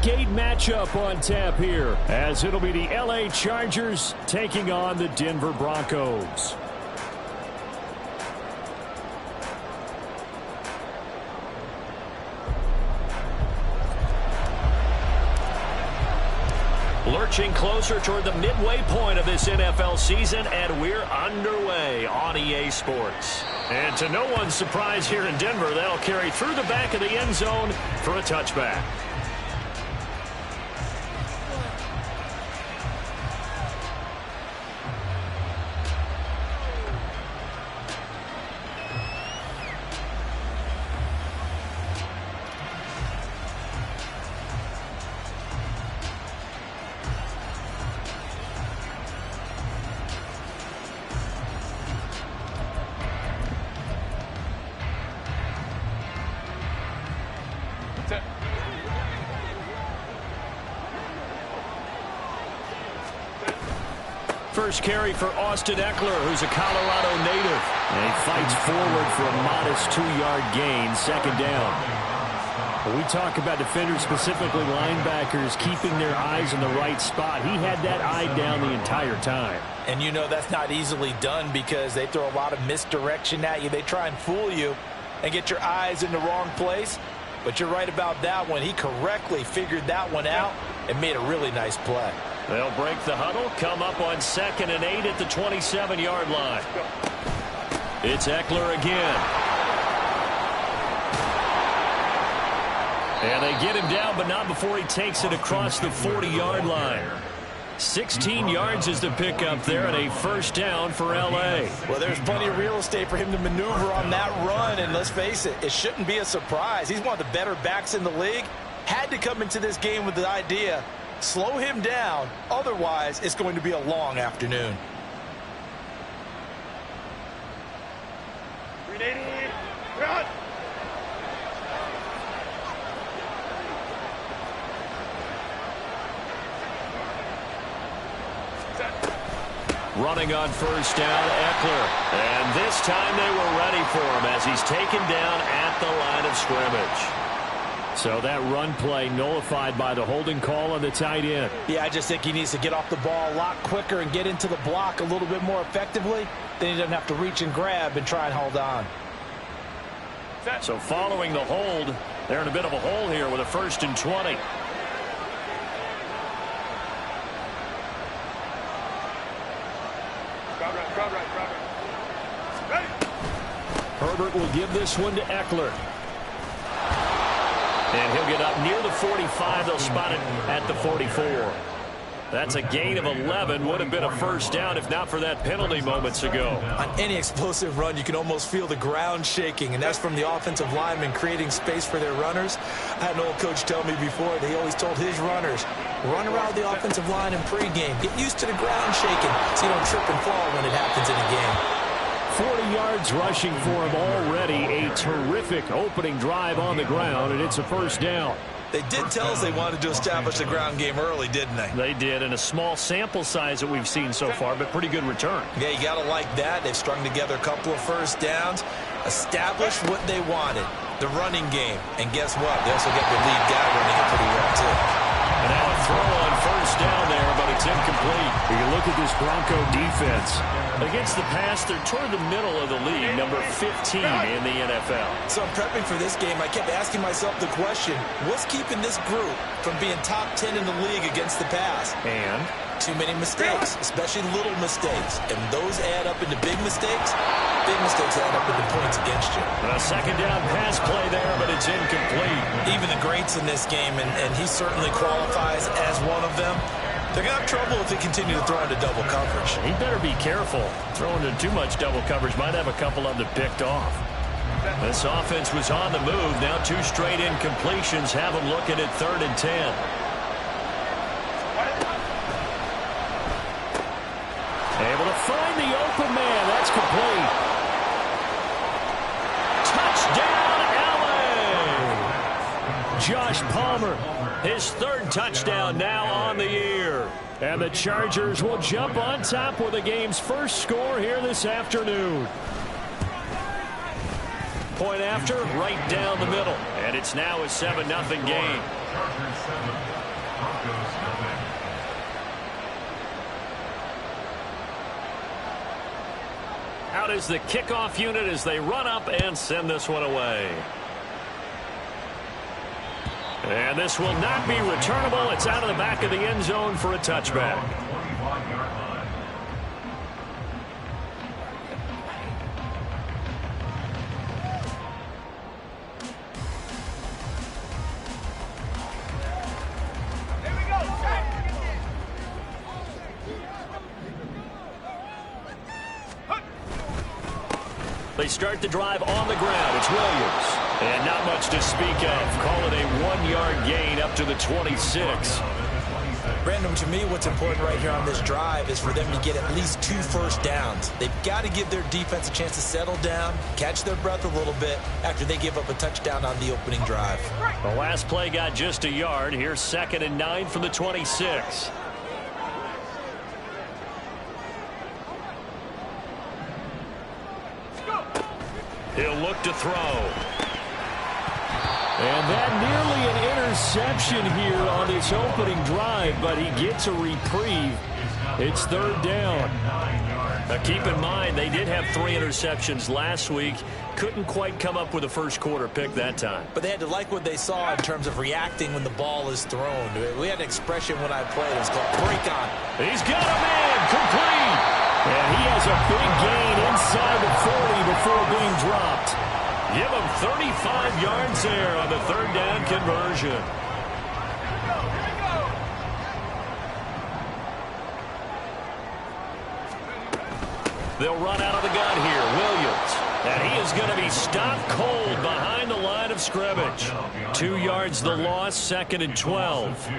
Week 8 matchup on tap here, as it'll be the LA Chargers taking on the Denver Broncos. Lurching closer toward the midway point of this NFL season, and we're underway on EA Sports. And to no one's surprise here in Denver, they'll carry through the back of the end zone for a touchback. First carry for Austin Eckler, who's a Colorado native. And he fights forward for a modest 2-yard gain, second down. When we talk about defenders, specifically linebackers, keeping their eyes in the right spot, he had that eye down the entire time. And you know that's not easily done because they throw a lot of misdirection at you. They try and fool you and get your eyes in the wrong place. But you're right about that one. He correctly figured that one out and made a really nice play. They'll break the huddle, come up on 2nd and 8 at the 27-yard line. It's Eckler again. And they get him down, but not before he takes it across the 40-yard line. 16 yards is the pickup there, and a first down for L.A. Well, there's plenty of real estate for him to maneuver on that run, and let's face it, it shouldn't be a surprise. He's one of the better backs in the league. Had to come into this game with the idea, slow him down, otherwise it's going to be a long afternoon. Running on first down, Eckler. And this time they were ready for him as he's taken down at the line of scrimmage. So that run play nullified by the holding call on the tight end. Yeah, I just think he needs to get off the ball a lot quicker and get into the block a little bit more effectively. Then he doesn't have to reach and grab and try and hold on. So following the hold, they're in a bit of a hole here with a 1st and 20. Herbert will give this one to Eckler. And he'll get up near the 45. They'll spot it at the 44. That's a gain of 11. Would have been a first down if not for that penalty moments ago. On any explosive run, you can almost feel the ground shaking, and that's from the offensive linemen creating space for their runners. I had an old coach tell me before, they always told his runners, run around the offensive line in pregame. Get used to the ground shaking so you don't trip and fall when it happens in a game. 40 yards rushing for him already. A terrific opening drive on the ground, and it's a first down. They did tell us they wanted to establish the ground game early, didn't they? They did, and a small sample size that we've seen so far, but pretty good return. Yeah, you got to like that. They've strung together a couple of first downs, established what they wanted, the running game. And guess what? They also get their lead guy running it pretty well, too. And now a throw on first down there, but it's incomplete. You look at this Bronco defense. Against the pass, they're toward the middle of the league, number 15 in the NFL. So I'm prepping for this game. I kept asking myself the question, what's keeping this group from being top 10 in the league against the pass? And? Too many mistakes, especially little mistakes. And those add up into big mistakes. Big mistakes add up into points against you. A second down pass play there, but it's incomplete. Even the greats in this game, and he certainly qualifies as one of them, they're going to have trouble if they continue to throw into double coverage. He better be careful. Throwing into too much double coverage might have a couple of them picked off. This offense was on the move. Now 2 straight incompletions have them looking at 3rd and 10. Able to find the open man. That's complete. Touchdown, LA! Josh Palmer, his 3rd touchdown now on the year. And the Chargers will jump on top with the game's first score here this afternoon. point after, right down the middle. And it's now a 7-0 game. Out is the kickoff unit as they run up and send this one away. And this will not be returnable. It's out of the back of the end zone for a touchback. They start the drive on the ground. It's Williams. And not much to speak of. Call it a 1-yard gain up to the 26. Brandon, to me, what's important right here on this drive is for them to get at least 2 first downs. They've got to give their defense a chance to settle down, catch their breath a little bit after they give up a touchdown on the opening drive. The last play got just a yard. Here's 2nd and 9 from the 26. He'll look to throw. And that nearly an interception here on this opening drive, but he gets a reprieve. It's 3rd down. Now keep in mind, they did have 3 interceptions last week. Couldn't quite come up with a first quarter pick that time. But they had to like what they saw in terms of reacting when the ball is thrown. We had an expression when I played. It was called break on. He's got a man complete. And he has a big gain inside the 40 before being dropped. Give him 35 yards there on the 3rd down conversion. They'll run out of the gun here. Williams. And he is going to be stopped cold behind the line of scrimmage. 2 yards the loss, 2nd and 12.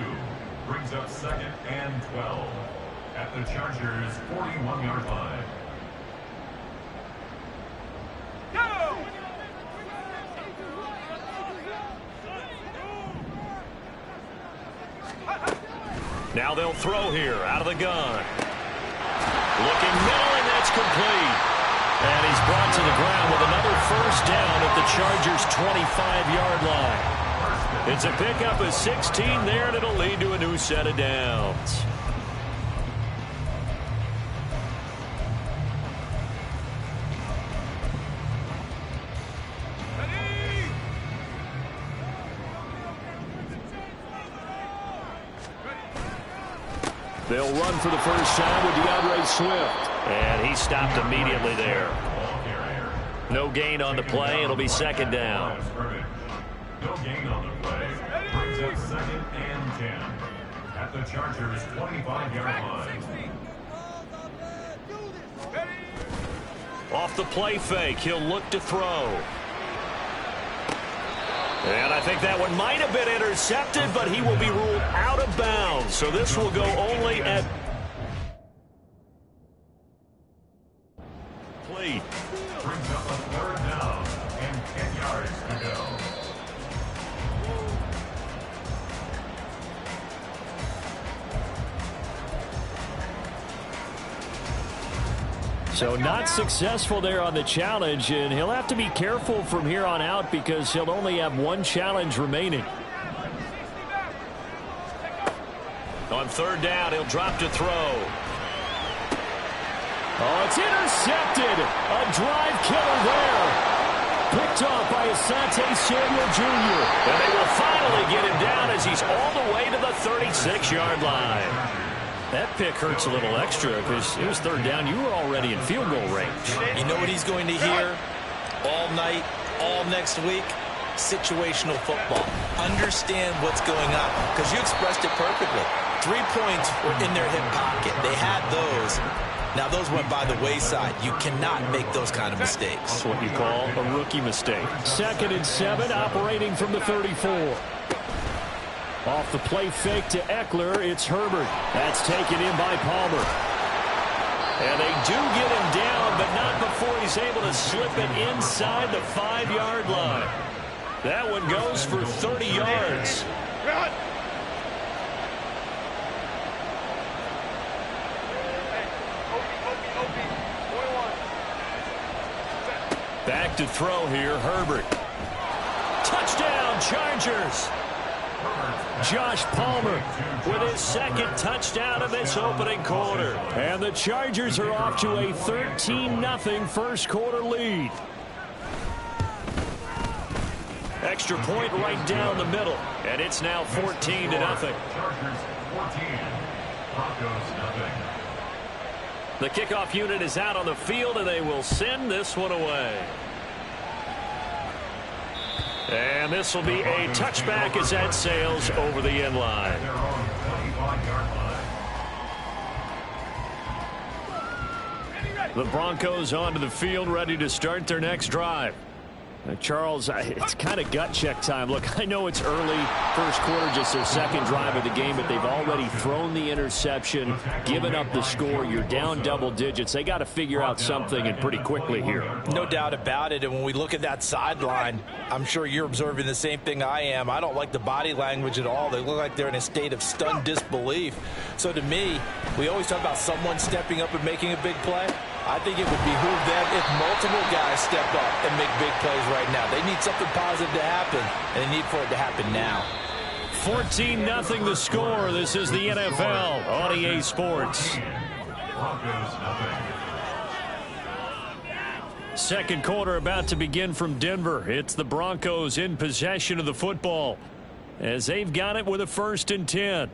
Brings up 2nd and 12 at the Chargers' 41-yard line. Go! Now they'll throw here out of the gun. Looking middle, and that's complete. And he's brought to the ground with another first down at the Chargers' 25-yard line. It's a pickup of 16 there, and it'll lead to a new set of downs. They'll run for the first time with DeAndre Swift. And he stopped immediately there. No gain on the play. It'll be 2nd down. No gain on the play. Brings up 2nd and 10 at the Chargers' 25-yard line. Off the play fake, he'll look to throw. And I think that one might have been intercepted, but he will be ruled out of bounds. So this will go only at play. Brings up a 3rd down and 10 yards to go. So not successful there on the challenge, and he'll have to be careful from here on out because he'll only have 1 challenge remaining. On 3rd down, he'll drop to throw. Oh, it's intercepted. A drive killer there. Picked off by Asante Samuel Jr. And they will finally get him down as he's all the way to the 36-yard line. That pick hurts a little extra because it was 3rd down. You were already in field goal range. You know what he's going to hear all night, all next week? Situational football. Understand what's going on because you expressed it perfectly. 3 points were in their hip pocket. They had those. Now, those went by the wayside. You cannot make those kind of mistakes. That's what you call a rookie mistake. 2nd and 7, operating from the 34. Off the play fake to Eckler, it's Herbert. That's taken in by Palmer. And they do get him down, but not before he's able to slip it inside the 5-yard line. That one goes for 30 yards. Back to throw here, Herbert. Touchdown, Chargers. Josh Palmer with his second touchdown of this opening quarter. And the Chargers are off to a 13-0 first quarter lead. Extra point right down the middle. And it's now 14-0. Chargers 14, Broncos 0. The kickoff unit is out on the field, and they will send this one away. And this will be a touchback as that sails over the end line. They're on the 25-yard line. The Broncos onto the field, ready to start their next drive. Charles, it's kind of gut check time. Look, I know it's early, first quarter, just their second drive of the game, but they've already thrown the interception, given up the score. You're down double digits. They got to figure out something, and pretty quickly here. No doubt about it. And when we look at that sideline, I'm sure you're observing the same thing I am. I don't like the body language at all. They look like they're in a state of stunned disbelief. So to me, we always talk about someone stepping up and making a big play. I think it would behoove them if multiple guys step up and make big plays right now. They need something positive to happen, and they need for it to happen now. 14-0 the score. This is the NFL on EA Sports. Broncos 0. Second quarter about to begin from Denver. It's the Broncos in possession of the football as they've got it with a 1st and 10.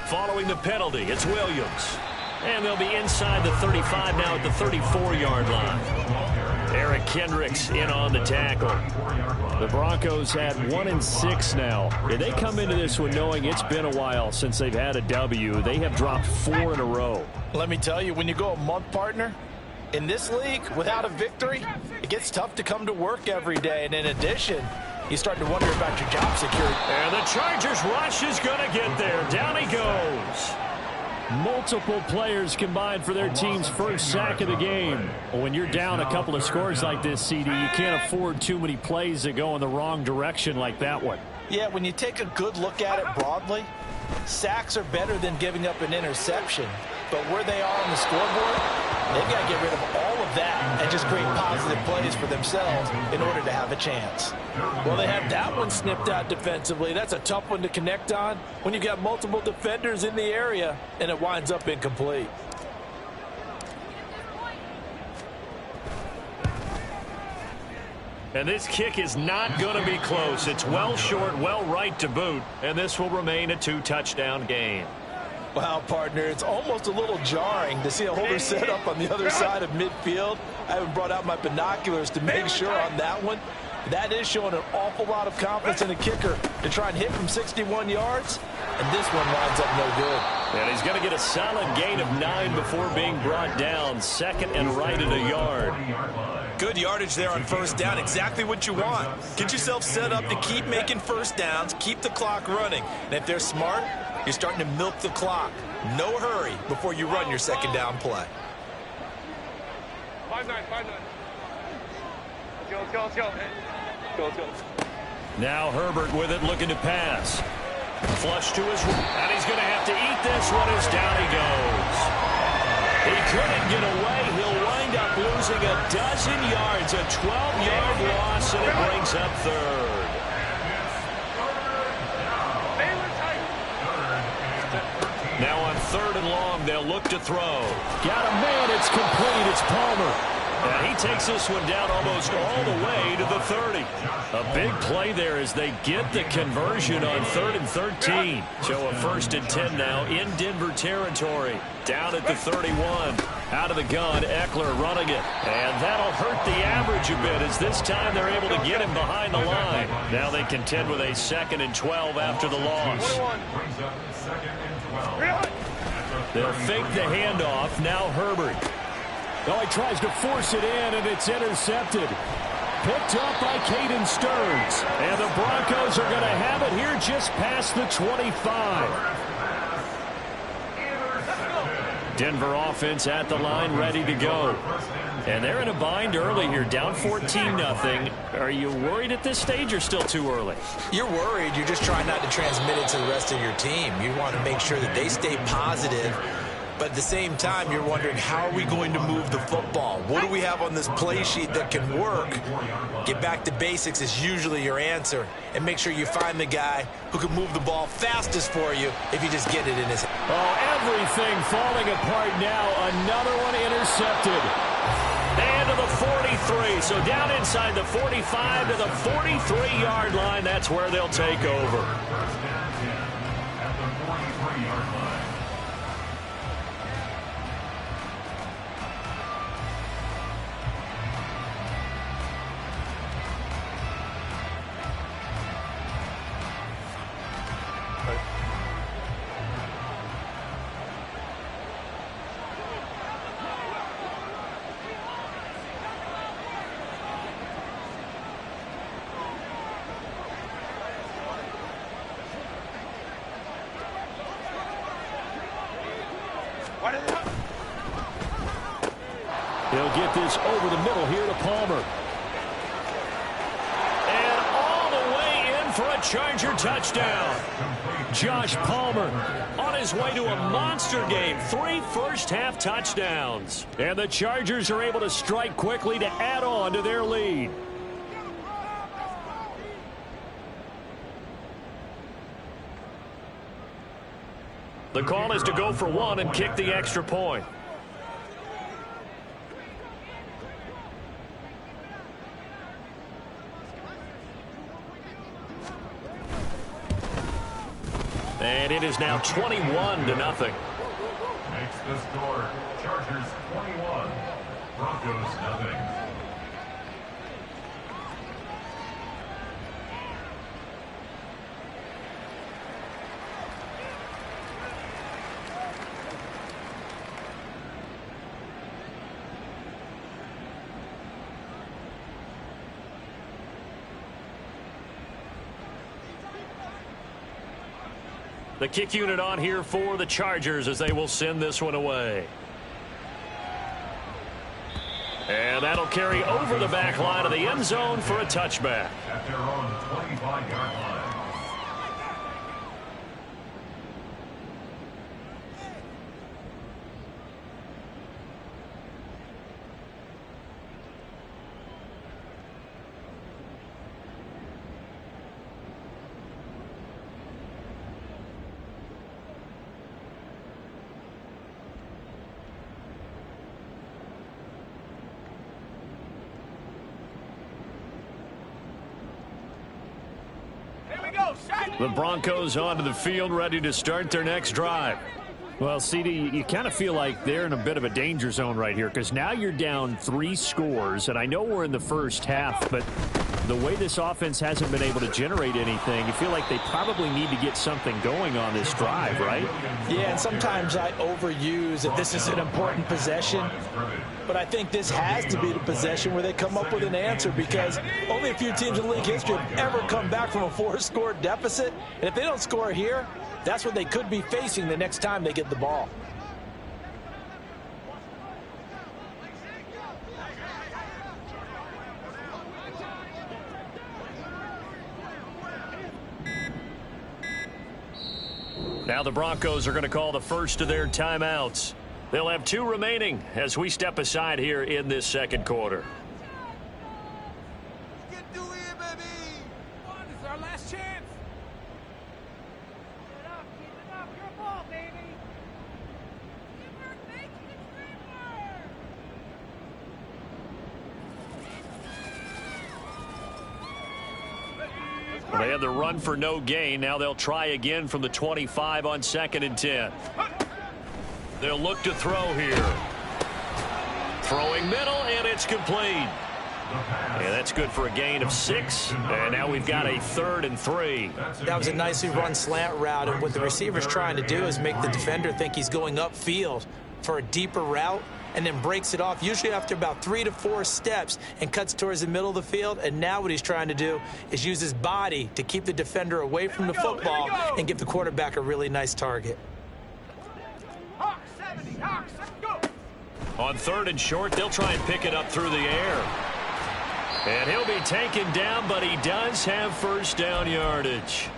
Following the penalty, it's Williams. And they'll be inside the 35 now at the 34-yard line. Eric Kendricks in on the tackle. The Broncos had 1-6 now. They come into this one knowing it's been a while since they've had a W. They have dropped 4 in a row. Let me tell you, when you go a month, partner, in this league, without a victory, it gets tough to come to work every day. And in addition, you start to wonder about your job security. And the Chargers rush is going to get there. Down he goes. Multiple players combined for their team's first sack of the game. When you're down a couple of scores like this, CD, you can't afford too many plays that go in the wrong direction like that one. Yeah, when you take a good look at it broadly, sacks are better than giving up an interception. But where they are on the scoreboard, they've got to get rid of all of that and just create positive plays for themselves in order to have a chance. Well, they have that one snipped out defensively. That's a tough one to connect on when you've got multiple defenders in the area and it winds up incomplete. And this kick is not going to be close. It's well short, well right to boot, and this will remain a 2-touchdown game. Wow, partner, it's almost a little jarring to see a holder set up on the other side of midfield. I haven't brought out my binoculars to make sure on that one. That is showing an awful lot of confidence in a kicker to try and hit from 61 yards, and this one winds up no good. And he's going to get a solid gain of 9 before being brought down. Second and right at a yard. Good yardage there on first down, exactly what you want. Get yourself set up to keep making first downs, keep the clock running. And if they're smart, you're starting to milk the clock. No hurry before you run your second down play. 5-9. Go. Now Herbert with it, looking to pass. Flush to his right, and he's going to have to eat this one as down he goes. He couldn't get away. He'll wind up losing a dozen yards, a 12-yard loss, and it brings up third. Now on 3rd and long, they'll look to throw. Got a man, it's complete, it's Palmer. And he takes this one down almost all the way to the 30. A big play there as they get the conversion on 3rd and 13. So a 1st and 10 now in Denver territory. Down at the 31. Out of the gun, Eckler running it. And that'll hurt the average a bit as this time they're able to get him behind the line. Now they contend with a 2nd and 12 after the loss. They'll fake the handoff. Now Herbert. Oh, he tries to force it in, and it's intercepted. Picked up by Caden Stearns. And the Broncos are going to have it here just past the 25. Denver offense at the line, ready to go. And they're in a bind early here, down 14-0. Are you worried at this stage or still too early? You're worried. You're just trying not to transmit it to the rest of your team. You want to make sure that they stay positive. But at the same time, you're wondering, how are we going to move the football? What do we have on this play sheet that can work? Get back to basics is usually your answer. And make sure you find the guy who can move the ball fastest for you if you just get it in his hand. Oh, everything falling apart now. Another one intercepted. And to the 43. So down inside the 45 to the 43-yard line. That's where they'll take over. At the 43-yard line. He'll get this over the middle here to Palmer. And all the way in for a Charger touchdown. Josh Palmer on his way to a monster game. 3 first-half touchdowns. And the Chargers are able to strike quickly to add on to their lead. The call is to go for one and kick the extra point. And it is now 21-0. Makes the score. Chargers 21. Broncos nothing. The kick unit on here for the Chargers as they will send this one away. And that'll carry over the back line of the end zone for a touchback. At their own 25-yard line. The Broncos onto the field, ready to start their next drive. Well, CD, you kind of feel like they're in a bit of a danger zone right here because now you're down 3 scores, and I know we're in the first half, but the way this offense hasn't been able to generate anything, you feel like they probably need to get something going on this drive, right? Yeah, and sometimes I overuse that this is an important possession, but I think this has to be the possession where they come up with an answer because only a few teams in league history have ever come back from a 4-score deficit, and if they don't score here, that's what they could be facing the next time they get the ball. Now the Broncos are going to call the first of their timeouts. They'll have 2 remaining as we step aside here in this second quarter. Get to it, baby! This is our last chance. Keep it up, your ball, baby. Teamwork makes the dream work. They had the run for no gain. Now they'll try again from the 25 on 2nd and 10. They'll look to throw here. Throwing middle, and it's complete. Yeah, that's good for a gain of 6. And now we've got a 3rd and 3. That was a nicely run slant route, and what the receiver's trying to do is make the defender think he's going upfield for a deeper route and then breaks it off, usually after about 3 to 4 steps, and cuts towards the middle of the field. And now what he's trying to do is use his body to keep the defender away from the football and give the quarterback a really nice target. Hawk 70. On 3rd and short, they'll try and pick it up through the air. And he'll be taken down, but he does have first down yardage.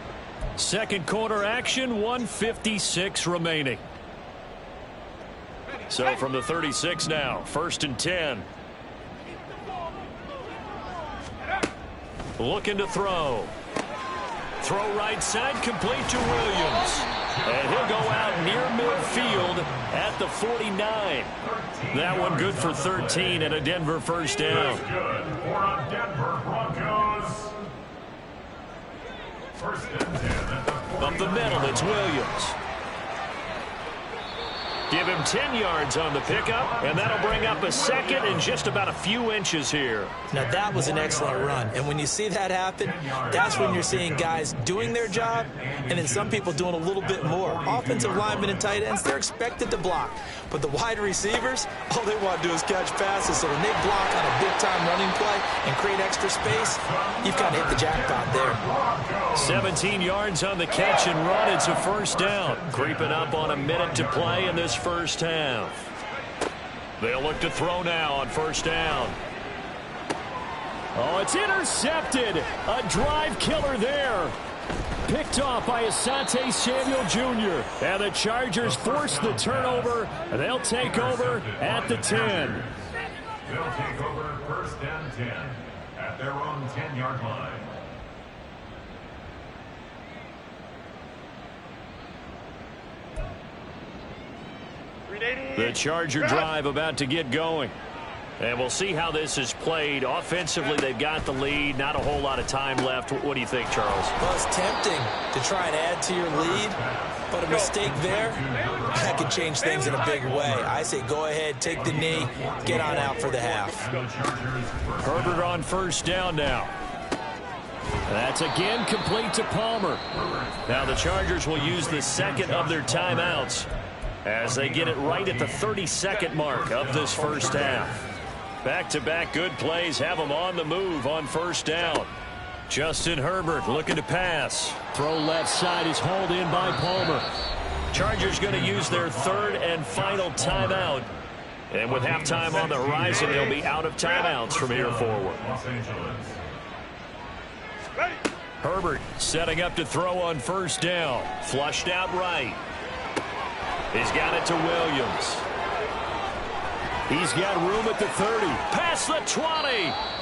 Second quarter action, 1:56 remaining. So from the 36 now, 1st and 10. Looking to throw. Throw right side, complete to Williams. And he'll go out near midfield at the 49. That one good for 13 and a Denver first down. Good for a Denver Broncos. 1st and 10 at the 49. Up the middle, it's Williams. Give him 10 yards on the pickup, and that'll bring up a second and just about a few inches here. Now, that was an excellent run. And when you see that happen, that's when you're seeing guys doing their job and then some people doing a little bit more. Offensive linemen and tight ends, they're expected to block. But the wide receivers, all they want to do is catch passes. So when they block on a big-time running play and create extra space, you've got to hit the jackpot there. 17 yards on the catch and run. It's a first down. Creeping up on a minute to play in this first half. They'll look to throw now on first down. Oh, it's intercepted. A drive killer there. Picked off by Asante Samuel Jr. And the Chargers force the turnover. They'll take over at the 10. They'll take over 1st and 10 at their own 10-yard line. The Charger drive about to get going. And we'll see how this is played. Offensively, they've got the lead. Not a whole lot of time left. What do you think, Charles? Well, it's tempting to try and add to your lead, but a mistake there, that could change things in a big way. I say go ahead, take the knee, get on out for the half. Herbert on first down now. That's again complete to Palmer. Now the Chargers will use the second of their timeouts as they get it right at the 30-second mark of this first half. Back-to-back good plays have them on the move on first down. Justin Herbert looking to pass. Throw left side is hauled in by Palmer. Chargers going to use their 3rd and final timeout. And with halftime on the horizon, they'll be out of timeouts from here forward. Herbert setting up to throw on first down. Flushed out right. He's got it to Williams. He's got room at the 30. Past the 20.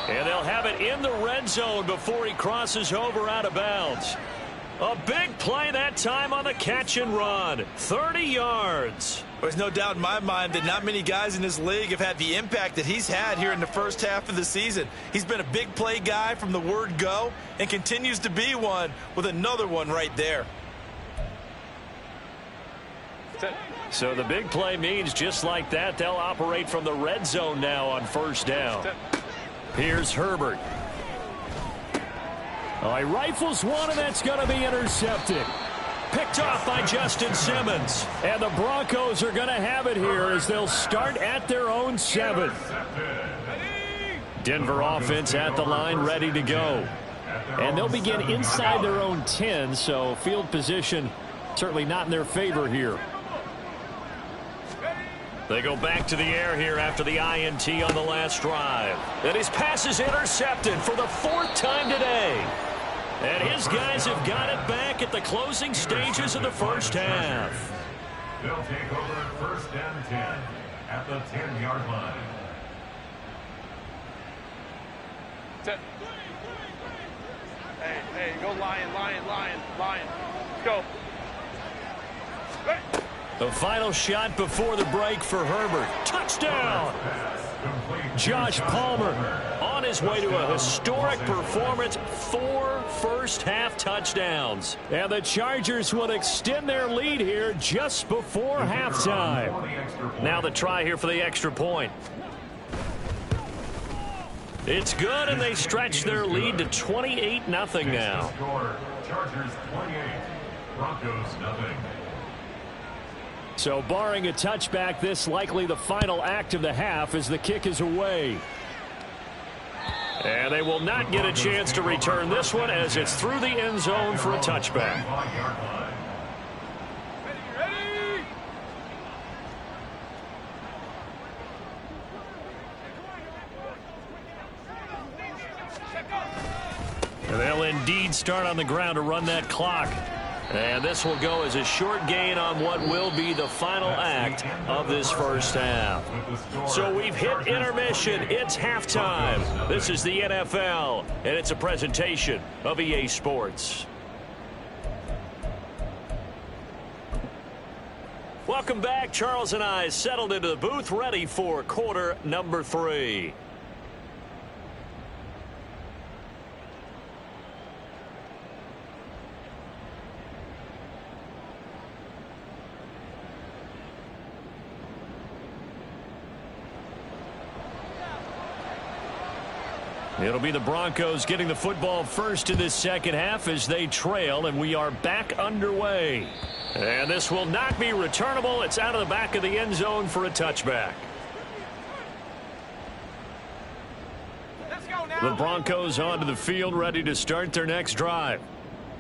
And they'll have it in the red zone before he crosses over out of bounds. A big play that time on the catch and run. 30 yards. There's no doubt in my mind that not many guys in this league have had the impact that he's had here in the first half of the season. He's been a big play guy from the word go and continues to be one with another one right there. So the big play means just like that, they'll operate from the red zone now on first down. Here's Herbert. Oh, he rifles one, and that's going to be intercepted. Picked off by Justin Simmons. And the Broncos are going to have it here as they'll start at their own 7. Denver offense at the line, ready to go. And they'll begin inside their own 10, so field position certainly not in their favor here. They go back to the air here after the INT on the last drive. And his pass is intercepted for the 4th time today. And his guys have got it back at the closing stages of the first half. They'll take over 1st and 10 at the 10-yard line. Hey, go Lion. Let's go. The final shot before the break for Herbert. Touchdown! Josh Palmer on his way to a historic performance. 4 first-half touchdowns. And the Chargers will extend their lead here just before halftime. Now the try here for the extra point. It's good, and they stretch their lead to 28-0 now. Chargers 28, Broncos nothing. So barring a touchback, this likely the final act of the half as the kick is away. And they will not get a chance to return this one as it's through the end zone for a touchback. indeed start on the ground to run that clock. And this will go as a short gain on what will be the final act of this first half. So we've hit intermission. It's halftime. This is the NFL, and it's a presentation of EA Sports. Welcome back. Charles and I settled into the booth, ready for quarter number 3. It'll be the Broncos getting the football first in this second half as they trail, and we are back underway. And this will not be returnable. It's out of the back of the end zone for a touchback. Let's go now. The Broncos onto the field, ready to start their next drive.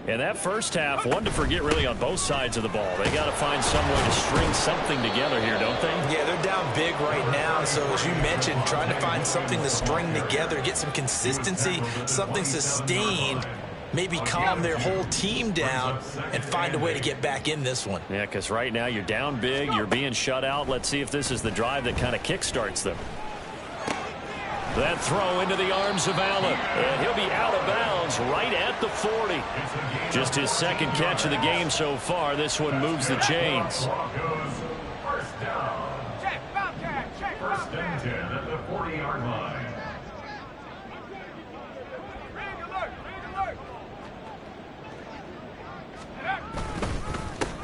And that first half, one to forget really on both sides of the ball. They got to find some way to string something together here, don't they? Yeah, they're down big right now. So as you mentioned, trying to find something to string together, get some consistency, something sustained, maybe calm their whole team down and find a way to get back in this one. Yeah, because right now you're down big, you're being shut out. Let's see if this is the drive that kind of kickstarts them. That throw into the arms of Allen, and he'll be out of bounds right at the 40. Just his second catch of the game so far. This one moves the chains. First down. Check, Bobcat, check, First and Bobcat. 10 at the 40-yard line. Ring alert, ring alert.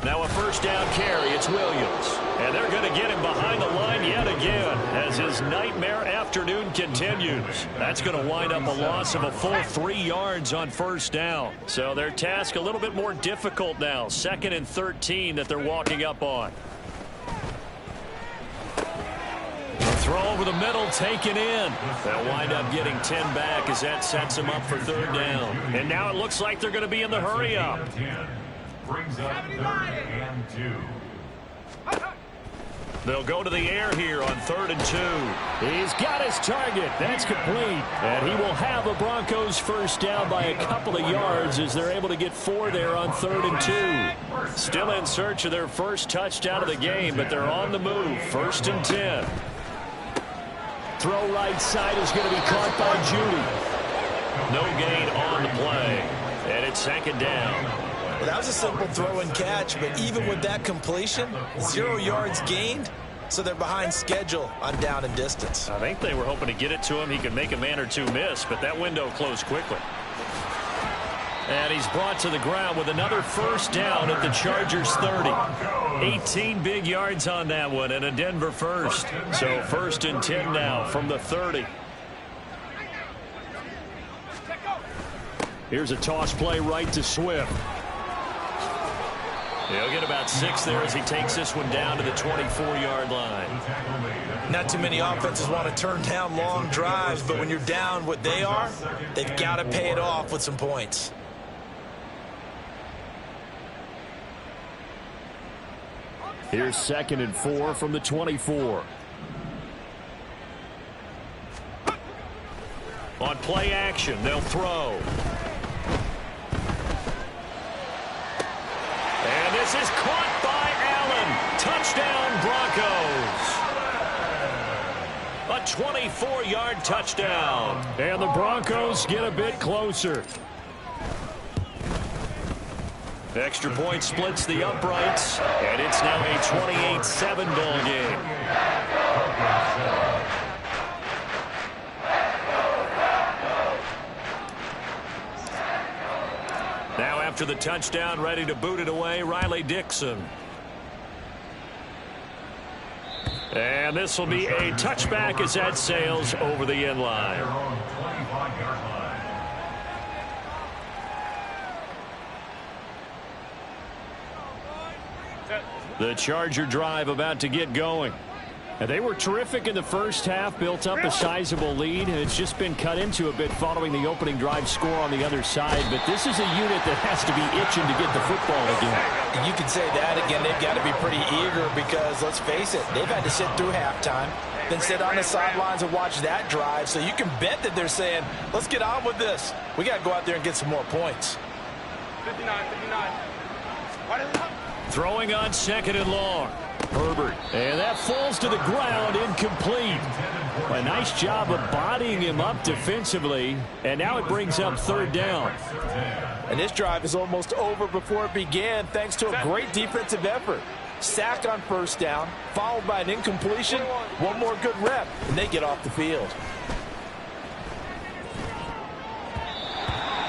Now a first down carry. It's Williams. And they're going to get him behind the line yet again as his nightmare afternoon continues. That's going to wind up a loss of a full 3 yards on first down. So their task a little bit more difficult now. 2nd and 13 that they're walking up on. Throw over the middle, taken in. They'll wind up getting 10 back as that sets them up for 3rd down. And now it looks like they're going to be in the hurry up. Brings up 3rd and 2. They'll go to the air here on 3rd and 2. He's got his target. That's complete. And he will have a Broncos first down by a couple of yards as they're able to get 4 there on 3rd and 2. Still in search of their first touchdown of the game, but they're on the move. 1st and 10. Throw right side is going to be caught by Judy. No gain on the play. And it's 2nd down. Well, that was a simple throw and catch, but even with that completion, 0 yards gained, so they're behind schedule on down and distance. I think they were hoping to get it to him. He could make a man or two miss, but that window closed quickly. And he's brought to the ground with another first down at the Chargers 30. 18 big yards on that one and a Denver first. So 1st and 10 now from the 30. Here's a toss play right to Swift. He'll get about 6 there as he takes this one down to the 24-yard line. Not too many offenses want to turn down long drives, but when you're down what they are, they've got to pay it off with some points. Here's 2nd and 4 from the 24. On play action, they'll throw. And this is caught by Allen. Touchdown, Broncos. A 24-yard touchdown. And the Broncos get a bit closer. Extra point splits the uprights, and it's now a 28-7 ball game. Now after the touchdown, ready to boot it away, Riley Dixon. And this will be a touchback as that sails over the end line. The Charger drive about to get going. And they were terrific in the first half, built up a sizable lead, and it's just been cut into a bit following the opening drive score on the other side. But this is a unit that has to be itching to get the football again. You can say that again. They've got to be pretty eager because, let's face it, they've had to sit through halftime. then sit on the sidelines and watch that drive. So you can bet that they're saying, let's get on with this. We got to go out there and get some more points. 59. Throwing on 2nd and long. Herbert. And that falls to the ground, incomplete. A nice job of bodying him up defensively. And now it brings up 3rd down. And this drive is almost over before it began thanks to a great defensive effort. Sack on 1st down, followed by an incompletion. One more good rep, and they get off the field.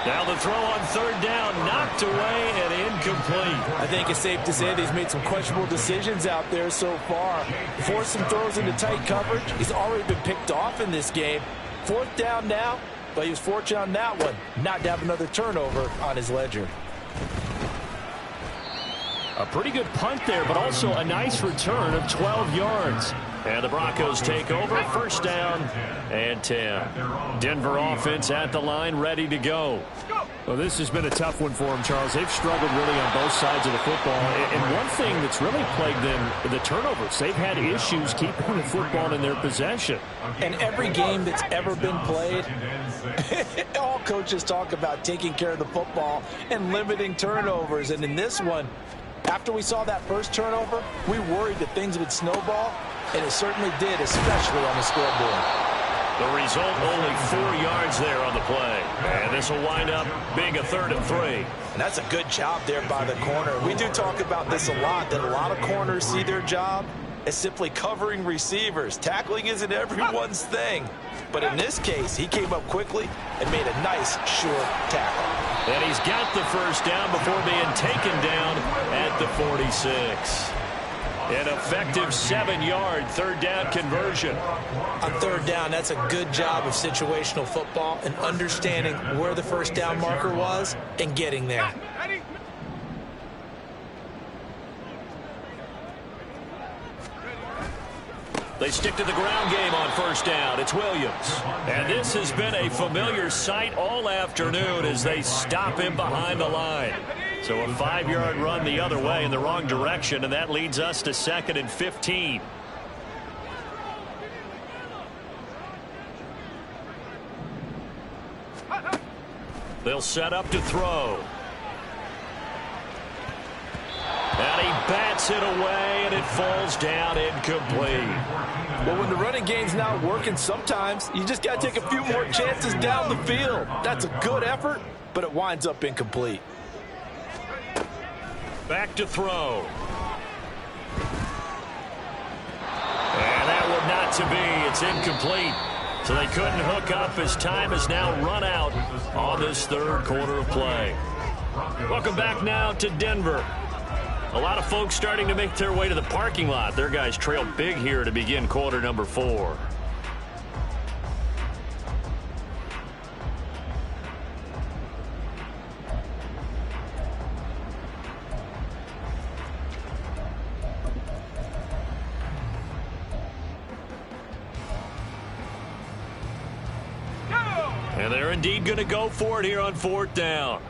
Now the throw on 3rd down, knocked away and incomplete. I think it's safe to say that he's made some questionable decisions out there so far. Forced some throws into tight coverage. He's already been picked off in this game. 4th down now, but he was fortunate on that one not to have another turnover on his ledger. A pretty good punt there, but also a nice return of 12 yards. And the Broncos take over, 1st down and 10. Denver offense at the line, ready to go. Well, this has been a tough one for them, Charles. They've struggled really on both sides of the football. And one thing that's really plagued them, the turnovers. They've had issues keeping the football in their possession. And every game that's ever been played, all coaches talk about taking care of the football and limiting turnovers. And in this one, after we saw that first turnover, we worried that things would snowball, and it certainly did, especially on the scoreboard. The result, only 4 yards there on the play. And this will wind up being a 3rd and 3. And that's a good job there by the corner. We do talk about this a lot, that a lot of corners see their job as simply covering receivers. Tackling isn't everyone's thing. But in this case, he came up quickly and made a nice, short tackle. And he's got the 1st down before being taken down at the 46. An effective 7-yard 3rd down conversion. On 3rd down, that's a good job of situational football and understanding where the 1st down marker was and getting there. They stick to the ground game on 1st down. It's Williams. And this has been a familiar sight all afternoon as they stop him behind the line. So a 5-yard run the other way in the wrong direction, and that leads us to 2nd and 15. They'll set up to throw. And he bats it away, and it falls down incomplete. Well, when the running game's not working, sometimes you just got to take a few more chances down the field. That's a good effort, but it winds up incomplete. Back to throw. And that one not to be. It's incomplete. So they couldn't hook up as time has now run out on this 3rd quarter of play. Welcome back now to Denver. A lot of folks starting to make their way to the parking lot. Their guys trail big here to begin quarter number 4. And they're indeed going to go for it here on 4th down.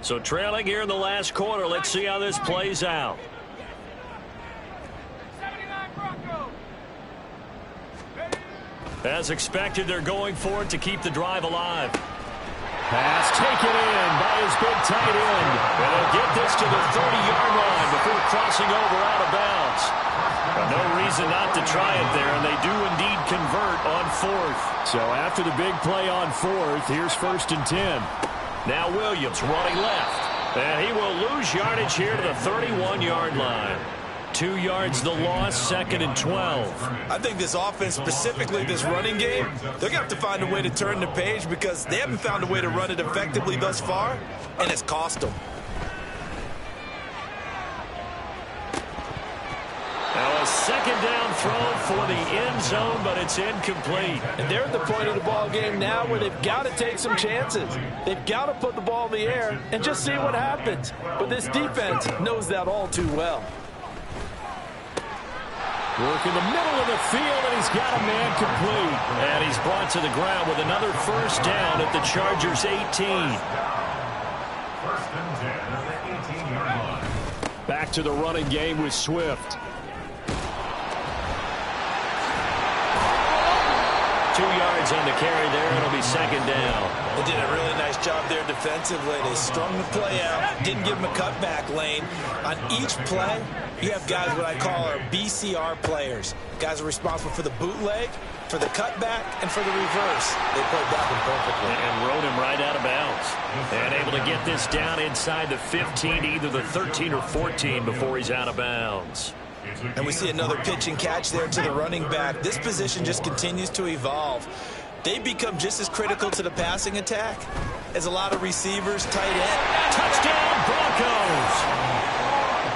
So trailing here in the last quarter. Let's see how this plays out. As expected, they're going for it to keep the drive alive. Pass taken in by his big tight end. And they'll get this to the 30-yard line before crossing over out of bounds. But no reason not to try it there, and they do indeed convert on 4th. So after the big play on 4th, here's 1st and 10. Now Williams running left. And he will lose yardage here to the 31-yard line. 2 yards the loss, 2nd and 12. I think this offense, specifically this running game, they're going to have to find a way to turn the page because they haven't found a way to run it effectively thus far, and it's cost them. Now a 2nd down throw for the end zone, but it's incomplete. And they're at the point of the ball game now where they've got to take some chances. They've got to put the ball in the air and just see what happens. But this defense knows that all too well. Work in the middle of the field, and he's got a man complete. And he's brought to the ground with another 1st down at the Chargers' 18. 1st and 10 at the 18-yard line. Back to the running game with Swift. yards on the carry there. It'll be second down. They did a really nice job there defensively. They strung the play out, didn't give them a cutback lane. On each play, you have guys what I call our BCR players. Guys are responsible for the bootleg, for the cutback, and for the reverse. They played that one perfectly. And rode him right out of bounds. And able to get this down inside the 15, either the 13 or 14 before he's out of bounds. And we see another pitch and catch there to the running back. This position just continues to evolve. They become just as critical to the passing attack as a lot of receivers, tight end. Touchdown, Broncos!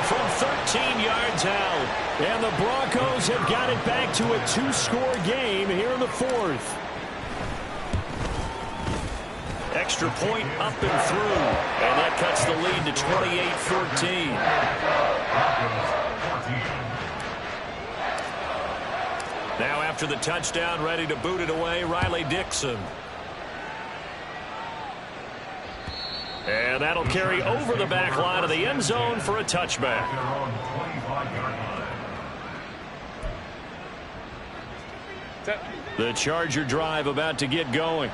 From 13 yards out. And the Broncos have got it back to a 2-score game here in the fourth. Extra point up and through. And that cuts the lead to 28-14. Now after the touchdown, ready to boot it away, Riley Dixon. And that'll carry over the back line of the end zone for a touchback. The Charger drive about to get going.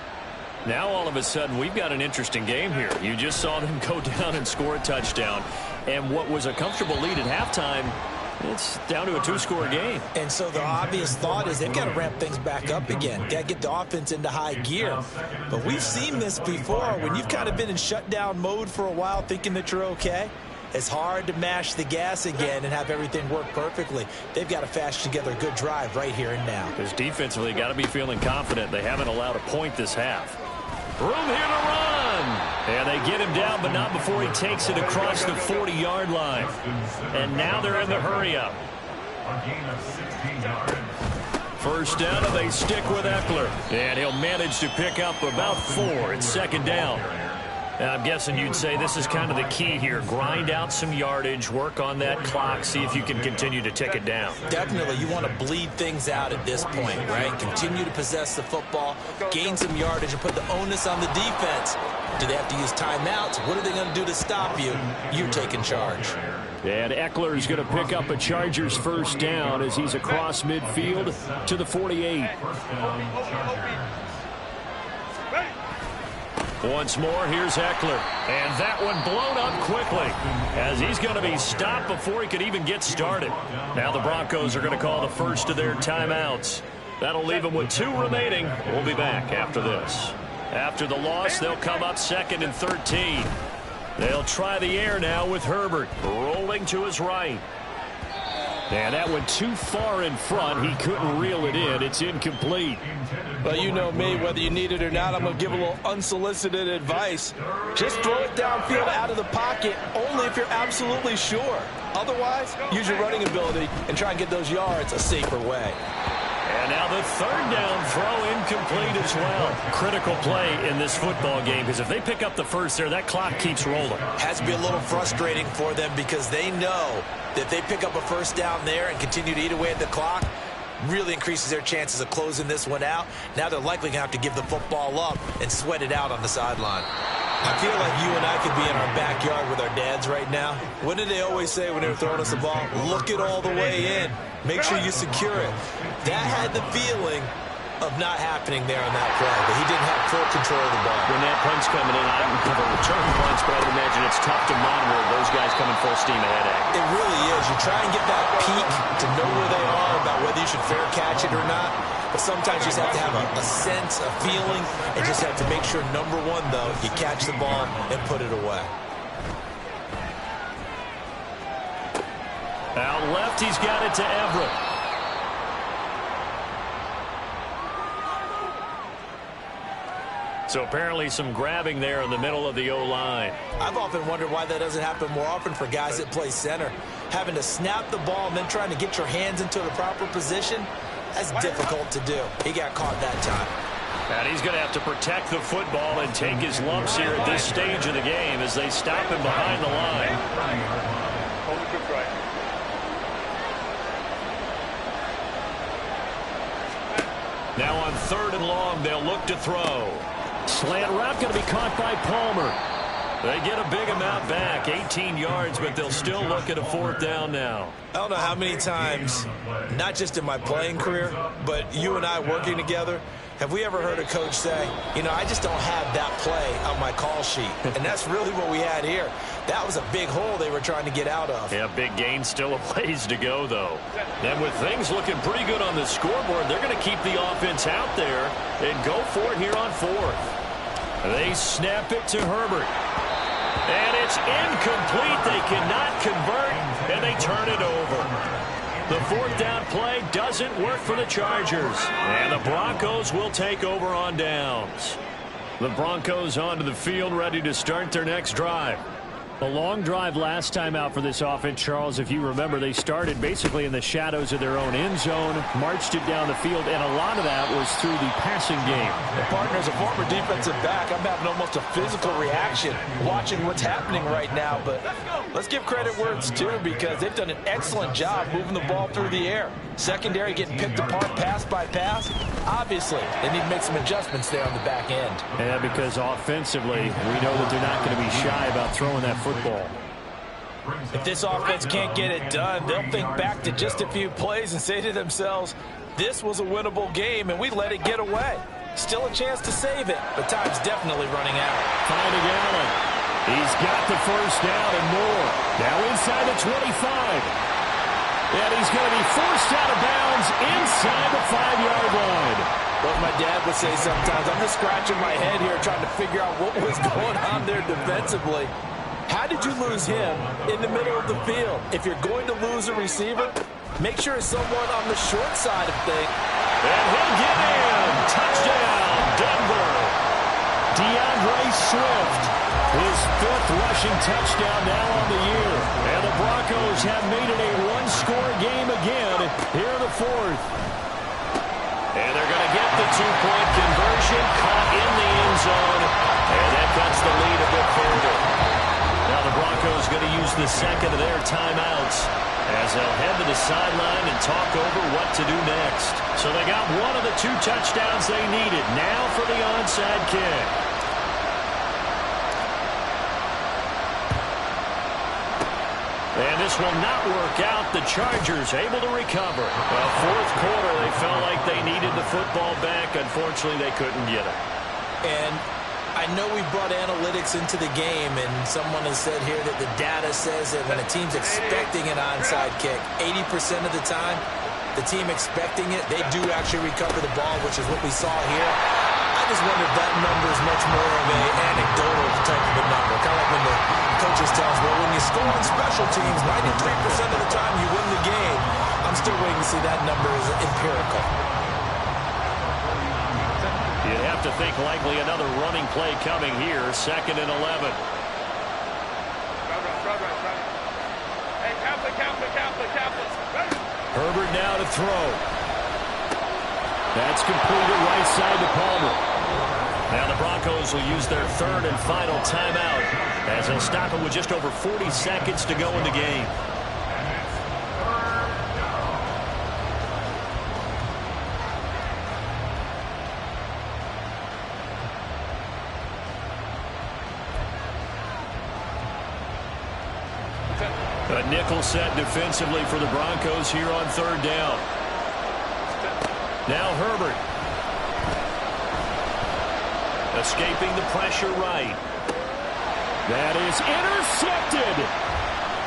Now all of a sudden we've got an interesting game here. You just saw them go down and score a touchdown. And what was a comfortable lead at halftime, it's down to a 2-score game. And so the obvious thought is they've got to ramp things back up again. Got to get the offense into high gear. But we've seen this before. When you've kind of been in shutdown mode for a while thinking that you're okay, it's hard to mash the gas again and have everything work perfectly. They've got to fashion together a good drive right here and now. Because defensively, got to be feeling confident. They haven't allowed a point this half. Room here to run. And they get him down, but not before he takes it across the 40-yard line. And now they're in the hurry-up. First down, and they stick with Eckler. And he'll manage to pick up about 4. It's second down. I'm guessing you'd say this is kind of the key here. Grind out some yardage, work on that clock, see if you can continue to tick it down. Definitely. You want to bleed things out at this point, right? Continue to possess the football, gain some yardage, and put the onus on the defense. Do they have to use timeouts? What are they going to do to stop you? You're taking charge. And Eckler is going to pick up a Chargers first down as he's across midfield to the 48. Once more, here's Eckler. And that one blown up quickly as he's going to be stopped before he could even get started. Now the Broncos are going to call the first of their timeouts. That'll leave them with 2 remaining. We'll be back after this. After the loss, they'll come up 2nd and 13. They'll try the air now with Herbert rolling to his right. And that went too far in front. He couldn't reel it in. It's incomplete. Well, you know me, whether you need it or not, I'm going to give a little unsolicited advice. Just throw it downfield out of the pocket, only if you're absolutely sure. Otherwise, use your running ability and try and get those yards a safer way. And now the 3rd down throw incomplete as well. Critical play in this football game because if they pick up the first there, that clock keeps rolling. Has to be a little frustrating for them because they know that if they pick up a first down there and continue to eat away at the clock, really increases their chances of closing this one out. Now they're likely going to have to give the football up and sweat it out on the sideline. I feel like you and I could be in our backyard with our dads right now. What did they always say when they were throwing us the ball? Look it all the way in. Make sure you secure it. That had the feeling of not happening there on that play, but he didn't have full control of the ball. When that punt's coming in, I don't have a return punch, but I would imagine it's tough to monitor those guys coming full steam ahead at. It really is. You try and get that peek to know where they are about whether you should fair catch it or not. But sometimes you just have to have a sense, a feeling, and just have to make sure, number one, though, you catch the ball and put it away. Out left, he's got it to Everett. So apparently some grabbing there in the middle of the O-line. I've often wondered why that doesn't happen more often for guys that play center. Having to snap the ball and then trying to get your hands into the proper position, that's difficult to do. He got caught that time. And he's going to have to protect the football and take his lumps here at this stage of the game as they stop him behind the line. Now on 3rd and long, they'll look to throw. Slant route going to be caught by Palmer. They get a big amount back, 18 yards, but they'll still look at a 4th down now. I don't know how many times, not just in my playing career, but you and I working together, Have we ever heard a coach say, you know, I just don't have that play on my call sheet? And that's really what we had here. That was a big hole they were trying to get out of. Yeah, big gain, still a ways to go, though. And with things looking pretty good on the scoreboard, they're going to keep the offense out there and go for it here on fourth. They snap it to Herbert. And it's incomplete. They cannot convert, and they turn it over. The fourth down play doesn't work for the Chargers. And the Broncos will take over on downs. The Broncos onto the field, ready to start their next drive. A long drive last time out for this offense, Charles. If you remember, they started basically in the shadows of their own end zone, marched it down the field, and a lot of that was through the passing game. And partner, as a former defensive back, I'm having almost a physical reaction watching what's happening right now. But let's give credit where it's due, because they've done an excellent job moving the ball through the air. Secondary getting picked apart pass by pass. Obviously, they need to make some adjustments there on the back end. Yeah, because offensively, we know that they're not going to be shy about throwing that football. If this offense can't get it done, they'll think back to just a few plays and say to themselves, this was a winnable game, and we let it get away. Still a chance to save it, but time's definitely running out. Finding Allen. He's got the first down and more. Now inside the 25. And he's going to be forced out of bounds inside the 5-yard line. What my dad would say sometimes, I'm just scratching my head here trying to figure out what was going on there defensively. How did you lose him in the middle of the field? If you're going to lose a receiver, make sure it's someone on the short side of things. And he'll get in. Touchdown, Denver. DeAndre Swift, his fifth rushing touchdown now on the year. And the Broncos have made it a one-score game again here in the fourth. And they're going to get the two-point conversion, caught in the end zone. And that cuts the lead a bit further. Now the Broncos going to use the second of their timeouts as they'll head to the sideline and talk over what to do next. So they got one of the two touchdowns they needed. Now for the onside kick. And this will not work out. The Chargers able to recover. Well, fourth quarter, they felt like they needed the football back. Unfortunately, they couldn't get it. And I know we brought analytics into the game, and someone has said here that the data says that when a team's expecting an onside kick, 80% of the time, the team expecting it, they do actually recover the ball, which is what we saw here. I just wonder if that number is much more of an anecdotal type of a number. Kind of like when the coaches tell us, well, when you score on special teams, 93% of the time you win the game. I'm still waiting to see that number is empirical. You'd have to think likely another running play coming here, 2nd and 11. Hey, Kaplan. Herbert now to throw. That's completed right side to Palmer. Now the Broncos will use their third and final timeout as they'll stop it with just over 40 seconds to go in the game. A nickel set defensively for the Broncos here on third down. Now Herbert. Escaping the pressure right. That is intercepted.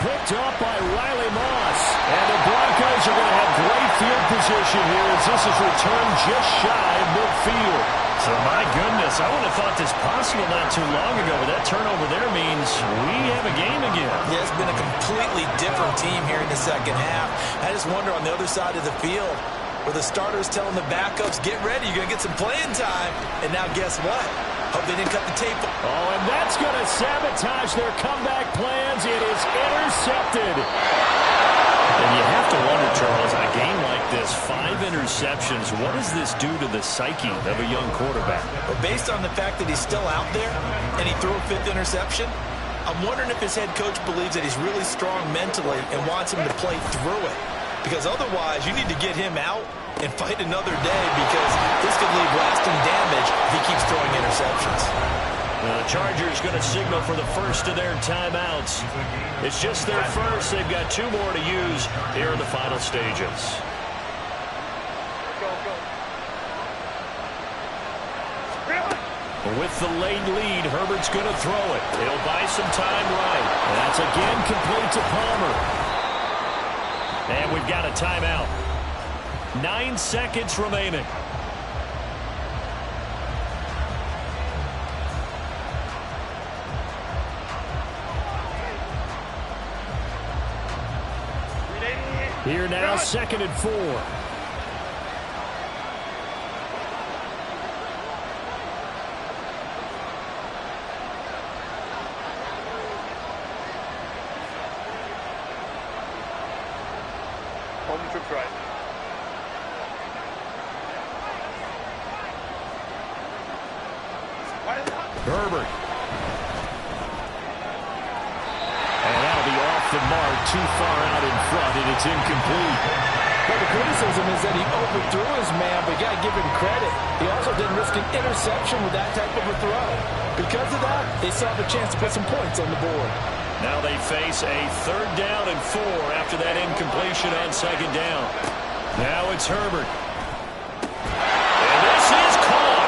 Picked up by Riley Moss. And the Broncos are going to have great field position here as this is returned just shy of midfield. So my goodness, I wouldn't have thought this possible not too long ago, but that turnover there means we have a game again. Yeah, it's been a completely different team here in the second half. I just wonder on the other side of the field, where the starters telling the backups, get ready, you're going to get some playing time. And now guess what? Hope they didn't cut the tape. Oh, and that's going to sabotage their comeback plans. It is intercepted. And you have to wonder, Charles, on a game like this, 5 interceptions, what does this do to the psyche of a young quarterback? But based on the fact that he's still out there and he threw a 5th interception, I'm wondering if his head coach believes that he's really strong mentally and wants him to play through it. Because otherwise, you need to get him out and fight another day, because this could leave lasting damage if he keeps throwing interceptions. The Chargers going to signal for the first of their timeouts. It's just their first. They've got 2 more to use here in the final stages. With the late lead, Herbert's going to throw it. He'll buy some time right. That's again complete to Palmer. And we've got a timeout. 9 seconds remaining. Here now, 2nd and 4. Home trip right. Herbert. And that'll be off the mark, too far out in front, and it's incomplete. Well, the criticism is that he overthrew his man, but you got to give him credit. He also didn't risk an interception with that type of a throw. Because of that, they still have a chance to put some points on the board. Now they face a 3rd down and 4 after that incompletion on 2nd down. Now it's Herbert. And this is caught.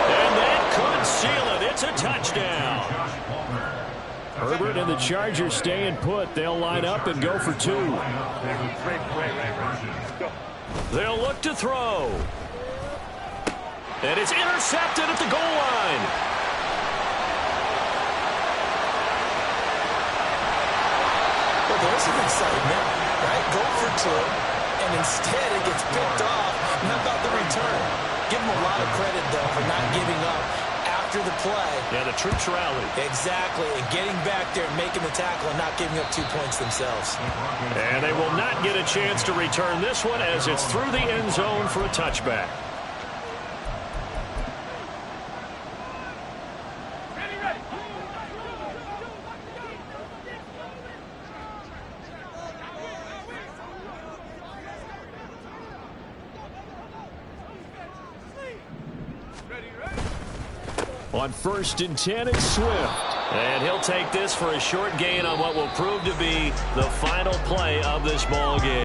And that could seal it. It's a touchdown. Herbert and the Chargers staying put. They'll line up and go for 2. They'll look to throw. And it's intercepted at the goal line. Well, there's some excitement, right? Go for 2, and instead it gets picked off. How about the return? Give him a lot of credit, though, for not giving up after the play. Yeah, the troops rallied. Exactly, and getting back there and making the tackle and not giving up 2 points themselves. And they will not get a chance to return this one as it's through the end zone for a touchback. On 1st and 10, it's Swift. And he'll take this for a short gain on what will prove to be the final play of this ball game.